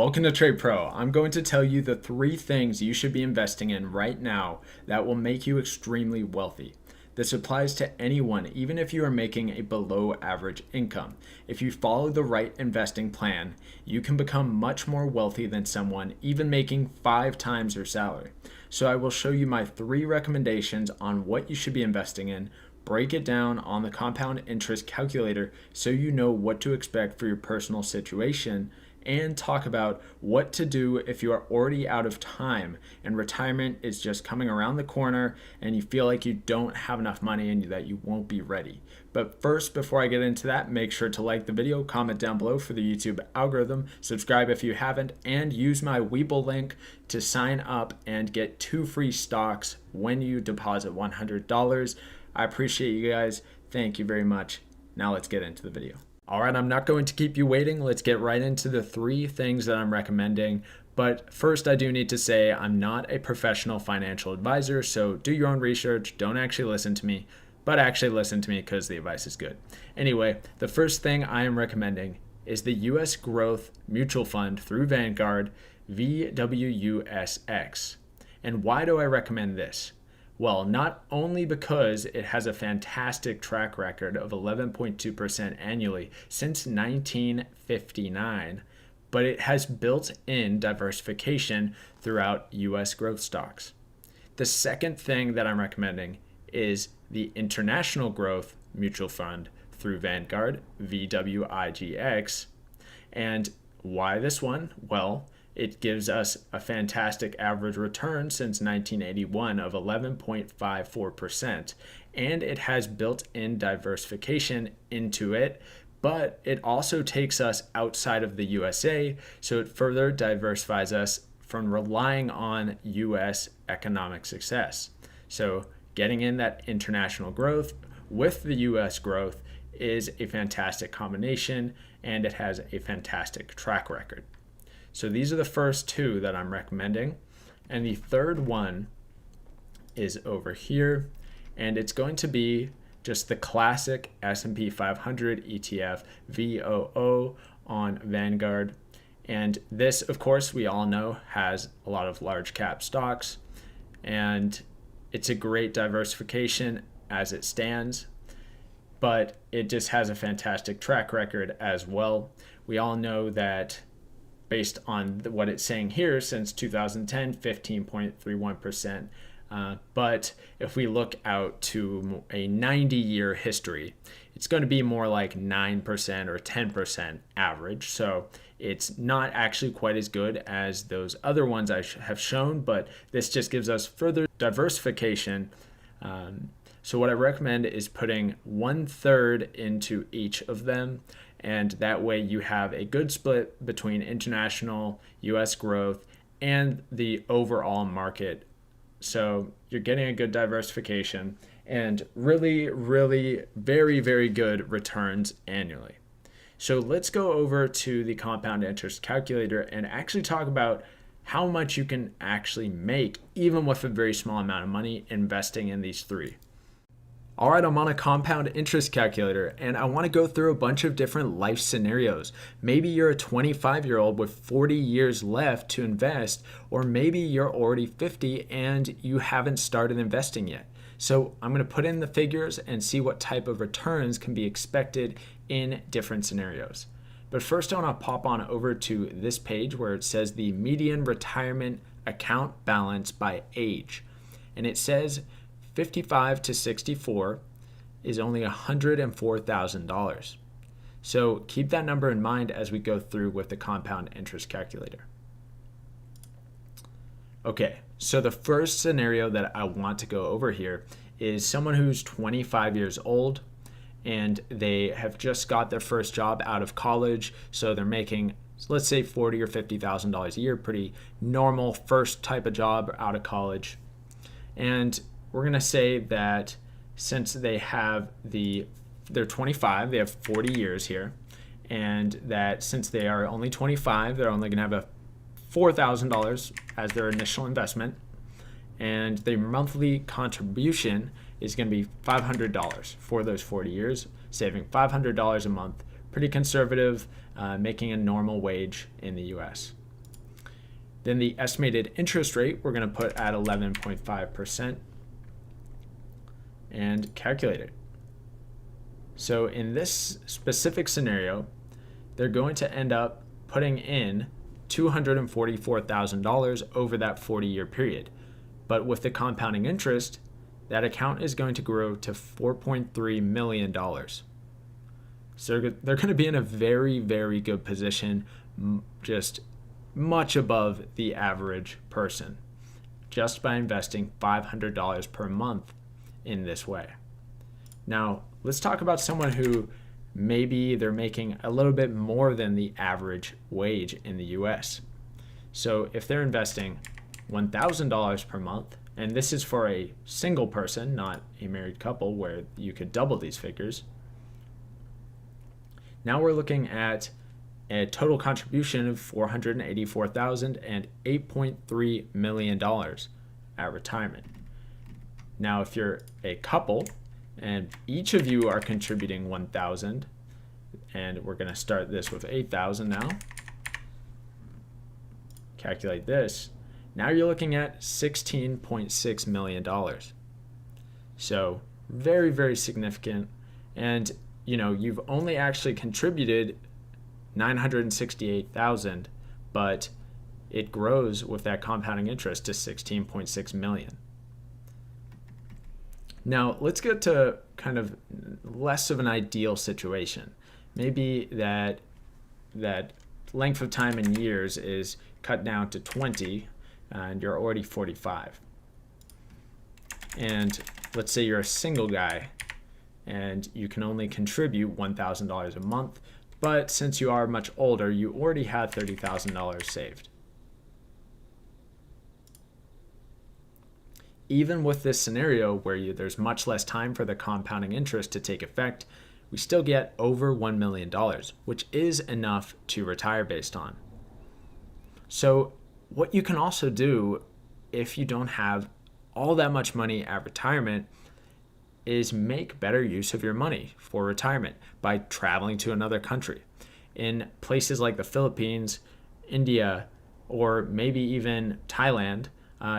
Welcome to Trade Pro. I'm going to tell you the 3 things you should be investing in right now that will make you extremely wealthy. This applies to anyone, even if you are making a below average income. If you follow the right investing plan, you can become much more wealthy than someone even making 5 times your salary. So I will show you my 3 recommendations on what you should be investing in, break it down on the compound interest calculator so you know what to expect for your personal situation, and talk about what to do if you are already out of time and retirement is just coming around the corner and you feel like you don't have enough money and that you won't be ready. But first, before I get into that, make sure to like the video, comment down below for the YouTube algorithm, subscribe if you haven't, and use my Webull link to sign up and get 2 free stocks when you deposit $100. I appreciate you guys. Thank you very much. Now let's get into the video. All right, I'm not going to keep you waiting. Let's get right into the 3 things that I'm recommending. But first, I do need to say I'm not a professional financial advisor, so do your own research. Don't actually listen to me, but actually listen to me because the advice is good. Anyway, the first thing I am recommending is the U.S. Growth Mutual Fund through Vanguard, VWUSX. And why do I recommend this? Well, not only because it has a fantastic track record of 11.2% annually since 1959, but it has built-in diversification throughout U.S. growth stocks. The second thing that I'm recommending is the International Growth Mutual Fund through Vanguard, VWIGX. And why this one? Well, it gives us a fantastic average return since 1981 of 11.54%, and it has built-in diversification into it, but it also takes us outside of the USA, so it further diversifies us from relying on US economic success. So getting in that international growth with the US growth is a fantastic combination, and it has a fantastic track record. So these are the first 2 that I'm recommending. And the third one is over here. And it's going to be just the classic S&P 500 ETF VOO on Vanguard. And this, of course, we all know has a lot of large cap stocks. And it's a great diversification as it stands. But it just has a fantastic track record as well. We all know that based on what it's saying here, since 2010, 15.31%. But if we look out to a 90-year history, it's going to be more like 9% or 10% average. So it's not actually quite as good as those other ones I have shown, but this just gives us further diversification. So what I recommend is putting 1/3 into each of them. And that way you have a good split between international, US growth, and the overall market. So you're getting a good diversification and really, really very, very good returns annually. So let's go over to the compound interest calculator and actually talk about how much you can actually make even with a very small amount of money investing in these 3. All right, I'm on a compound interest calculator and I want to go through a bunch of different life scenarios. Maybe you're a 25-year-old with 40 years left to invest, or maybe you're already 50 and you haven't started investing yet. So I'm going to put in the figures and see what type of returns can be expected in different scenarios. But first I want to pop on over to this page where it says the median retirement account balance by age. And it says 55 to 64 is only $104,000. So keep that number in mind as we go through with the compound interest calculator. Okay, so the first scenario that I want to go over here is someone who's 25 years old and they have just got their first job out of college. So they're making, let's say, $40,000 or $50,000 a year, pretty normal first type of job out of college. And we're going to say that since they have they're 25, they have 40 years here, and that since they are only 25, they're only going to have a $4,000 as their initial investment, and their monthly contribution is going to be $500 for those 40 years, saving $500 a month. Pretty conservative, making a normal wage in the US. Then the estimated interest rate we're going to put at 11.5% and calculate it. So in this specific scenario, they're going to end up putting in $244,000 over that 40-year period. But with the compounding interest, that account is going to grow to $4.3 million. So they're going to be in a very, very good position, just much above the average person, just by investing $500 per month in this way. Now, let's talk about someone who maybe they're making a little bit more than the average wage in the US. So if they're investing $1,000 per month, and this is for a single person, not a married couple, where you could double these figures. Now we're looking at a total contribution of $484,000 and $8.3 million at retirement. Now, if you're a couple and each of you are contributing $1,000, and we're going to start this with $8,000 now, calculate this. Now you're looking at $16.6 million. So very, very significant. And you've only actually contributed $968,000, but it grows with that compounding interest to $16.6 million. Now let's get to kind of less of an ideal situation. Maybe that length of time in years is cut down to 20, and you're already 45. And let's say you're a single guy and you can only contribute $1,000 a month, but since you are much older, you already have $30,000 saved. Even with this scenario where there's much less time for the compounding interest to take effect, we still get over $1 million, which is enough to retire based on. So what you can also do if you don't have all that much money at retirement is make better use of your money for retirement by traveling to another country. In places like the Philippines, India, or maybe even Thailand,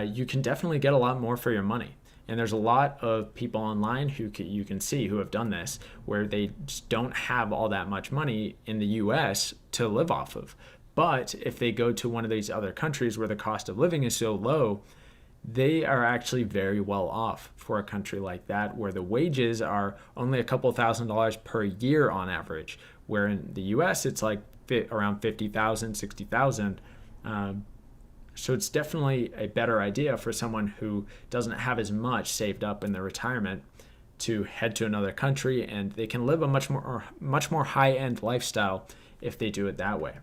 you can definitely get a lot more for your money. And there's a lot of people online who you can see who have done this, where they just don't have all that much money in the US to live off of. But if they go to one of these other countries where the cost of living is so low, they are actually very well off for a country like that, where the wages are only a couple $1,000s per year on average, where in the US it's like around 50,000, 60,000. So it's definitely a better idea for someone who doesn't have as much saved up in their retirement to head to another country, and they can live a much more high-end lifestyle if they do it that way.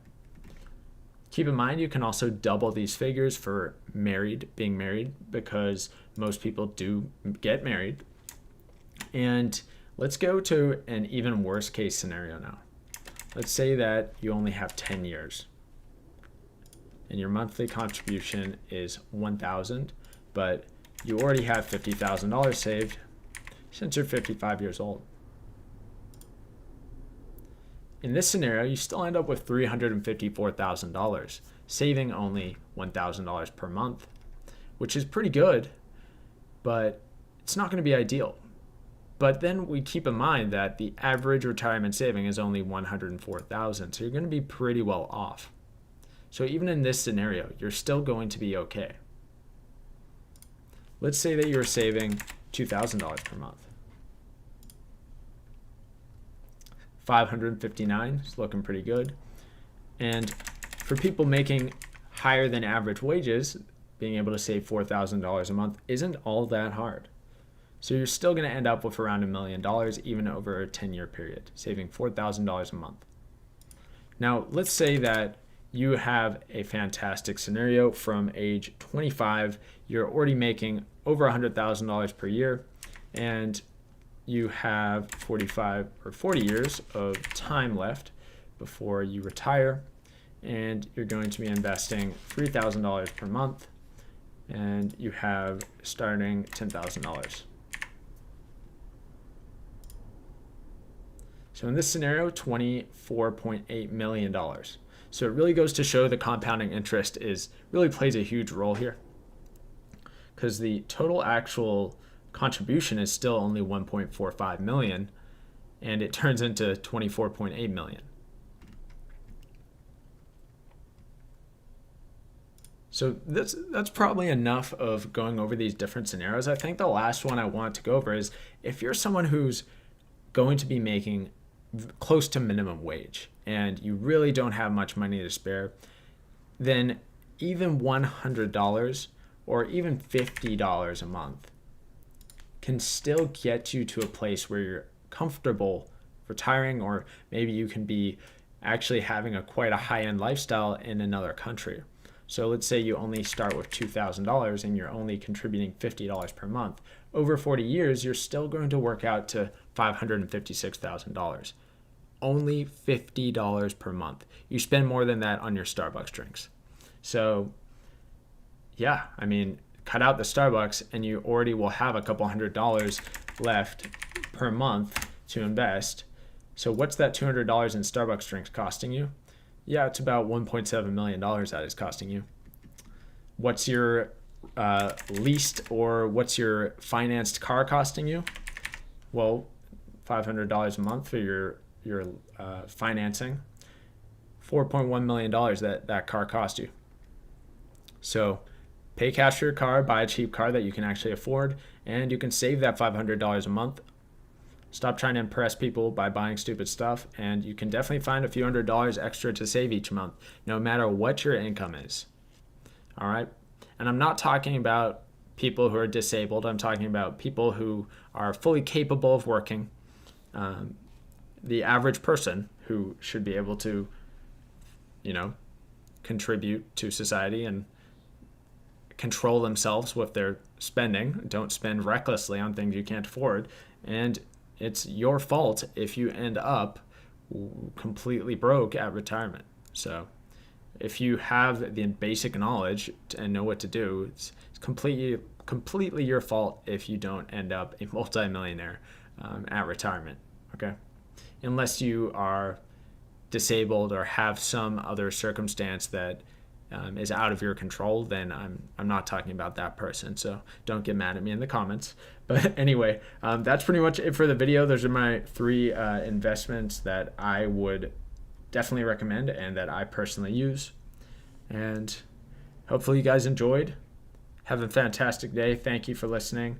Keep in mind, you can also double these figures for being married, because most people do get married. And let's go to an even worse case scenario now. Let's say that you only have 10 years and your monthly contribution is $1,000, but you already have $50,000 saved since you're 55 years old. In this scenario, you still end up with $354,000, saving only $1,000 per month, which is pretty good, but it's not going to be ideal. But then we keep in mind that the average retirement saving is only $104,000, so you're going to be pretty well off. So even in this scenario, you're still going to be okay. Let's say that you're saving $2,000 per month. $559 is looking pretty good. And for people making higher than average wages, being able to save $4,000 a month isn't all that hard. So you're still going to end up with around $1 million even over a 10-year period, saving $4,000 a month. Now, let's say that you have a fantastic scenario. From age 25, you're already making over $100,000 per year, and you have 45 or 40 years of time left before you retire, and you're going to be investing $3,000 per month, and you have starting $10,000. So in this scenario, $24.8 million. So it really goes to show the compounding interest really plays a huge role here, because the total actual contribution is still only 1.45 million, and it turns into 24.8 million. So that's probably enough of going over these different scenarios. I think the last one I want to go over is if you're someone who's going to be making close to minimum wage and you really don't have much money to spare, then even $100 or even $50 a month can still get you to a place where you're comfortable retiring, or maybe you can be actually having quite a high-end lifestyle in another country. So let's say you only start with $2,000 and you're only contributing $50 per month. Over 40 years, you're still going to work out to $556,000. Only $50 per month. You spend more than that on your Starbucks drinks. So yeah, I mean, cut out the Starbucks and you already will have a couple $100 left per month to invest. So what's that $200 in Starbucks drinks costing you? Yeah, it's about $1.7 million that is costing you. What's your leased or what's your financed car costing you? Well, $500 a month for your financing. $4.1 million that car cost you. So pay cash for your car, buy a cheap car that you can actually afford, and you can save that $500 a month. Stop trying to impress people by buying stupid stuff, and you can definitely find a few $100s extra to save each month, no matter what your income is. All right? And I'm not talking about people who are disabled. I'm talking about people who are fully capable of working. The average person who should be able to, contribute to society and control themselves with their spending. Don't spend recklessly on things you can't afford. And it's your fault if you end up completely broke at retirement. So if you have the basic knowledge and know what to do, it's completely your fault if you don't end up a multimillionaire at retirement. Okay, unless you are disabled or have some other circumstance that is out of your control, then I'm not talking about that person. So don't get mad at me in the comments. But anyway, that's pretty much it for the video. Those are my 3 investments that I would definitely recommend and that I personally use. And hopefully you guys enjoyed. Have a fantastic day. Thank you for listening.